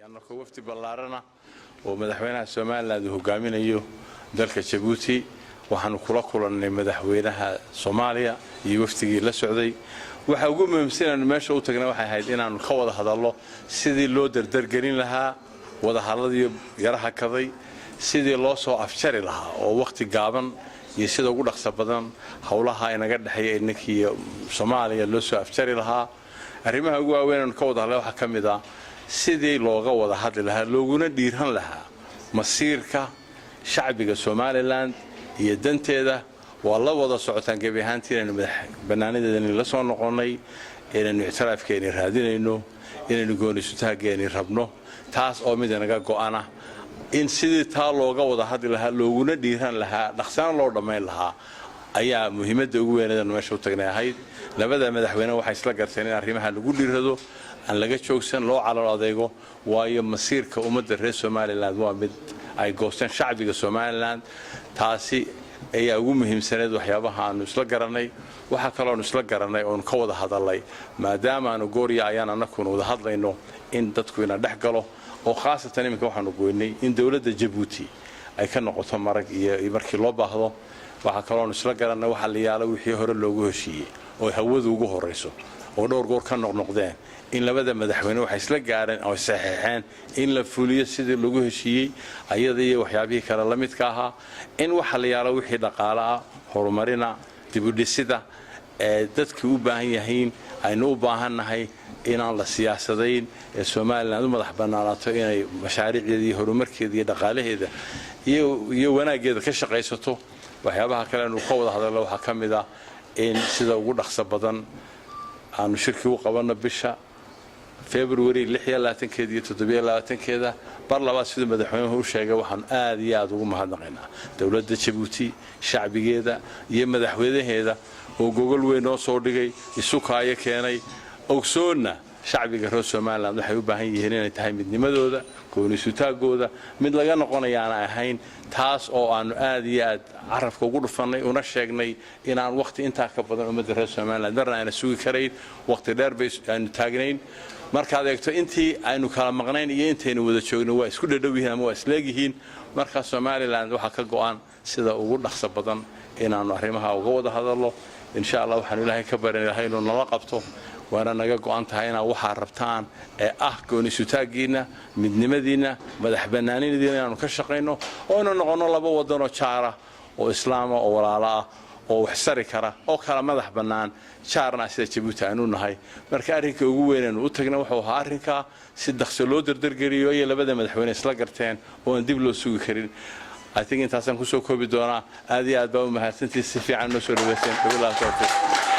annagoo wafdi ballaarana oo madaxweynaha Soomaaliland uu hogaaminayo dalka Djibouti waxaanu kula kulannay madaxweynaha Soomaaliya iyo wafdigii la socday waxa ugu muhiimsan meesha uu tagnaa waxay ahayd inaanu ka wada hadalno sidii loo dardargelin lahaa wada hadalladii yaraha kaday sidii loo soo afjari lahaa oo waqti gaaban iyo sida ugu dhaqso badan hawlaha inaga dhaxay inakii Soomaaliya loo soo afjari lahaa arrimaha ugu waaweyn ka wada hadalay waxa kamid ah sidii looga wada hadli lahaa looguna dhiiran lahaa masiirka shacbiga Somaliland iyo danteeda waa la wada socotaan gabi ahaantiin banaanadeedana la soo noqonay inaynu ictiraafkeena raadinayno inaynu gooniisutaageena rabno taas oo mid naga go'ana in sidii taa looga wada hadli lahaa looguna dhiiran lahaa dhaqsan loo dhameyn lahaa ayaa muhiimadda ugu weyn ee meesha u tagnay ahayd labada madaxweyne waxay isla garteen in arrimaha lagu dhiirado aan laga joogsan loo calal adeego waayo masiirka ummadda reer Somaliland waa mid ay goosteen shacbiga Somaliland taasi ayaa ugu muhiimsaneed waxyaabaha aanu isla garanay waxa kale oo isla garanay oo ka wada hadalay maadaama aanu gooriya ayaan anakuna wada hadlayno in dadku ina dhex galo oo khaasatan imika waxaanu goynay in dawladda Djibouti ay ka noqoto marag iyo markii loo baahdo waxa kale oo isla garanay waxa la yaalo wixii hore loogu heshiiyay oo hawadu ugu horeyso oo dhowr goor ka noqnoqdeen in labada madaxweyne waxay isla gaareen oo saxiixeen in la fuliyo sidii lagu heshiiyay ayada iyo waxyaabihii kale la midka ahaa in waxa la yaalo wixii dhaqaalaha horumarina dib u dhisida ee dadku u baahan yihiin aynu u baahanahay inaan la siyaasadayn ee Soomaaliland u madax banaanaato inay mashaariicdeeda iyo horumarkeeda iyo dhaqaalaheeda iyo wanaageeda ka shaqaysato waxyaabaha kale oo ka wada hadallo waxa kamid ah in sida ugu dhaqso badan aanu shirki u qabano bisha February 26 iyo 27 bar labaad sida madaxweynuhu u sheegay waxaan aad iyo aad ugu mahadnaqaynaa dawladda Djibouti shacbigeeda iyo madaxweynaheeda oo gogol weyn oo soo dhigay isu kaaya keenay ogsoonna shacbiga reer Somaliland waxay u baahan yihiin inay tahay midnimadooda gooniisutaagooda mid laga noqonayaan ahayn taas oo aanu aad iyo aad carafka ugu dhufanay una sheegnay inaan waqti inta ka badan ummadda reer Somaliland marna aan sugi karayn waqti dheer bay aan taagnayn marka aad eegto intii aynu kala maqnayn iyo intaynu wada joogno waa isku dhadhawyihiin ama waa isleegihiin marka Somaliland waxa ka go'an sida ugu dhaqso badan inaanu arrimaha uga wada hadalno insha Allah waxaan Ilaahay ka baranahay inuu nala qabto waana naga go'an tahay inaan waxa rabtaan ee gooniisutaagiina midnimadiina madax banaanidiina inaanu ka shaqeyno oo inuu noqono laba wadan oo jaara oo islaam oo walaalo ah oo wax sari kara oo kala madax banaan jaarna sida Djibouti aanu nahay marka arrinka ugu weyn u tagna wuxuu ahaa arrinka si dhaqso loo dardargeliyo iyo labada madaxweyne isla garteen oo aan dib loo sugi karin I think intaasan ku soo koobi doonaa aad iyo aad baa u mahadsantihiin si fiican noo soo dhaweyseen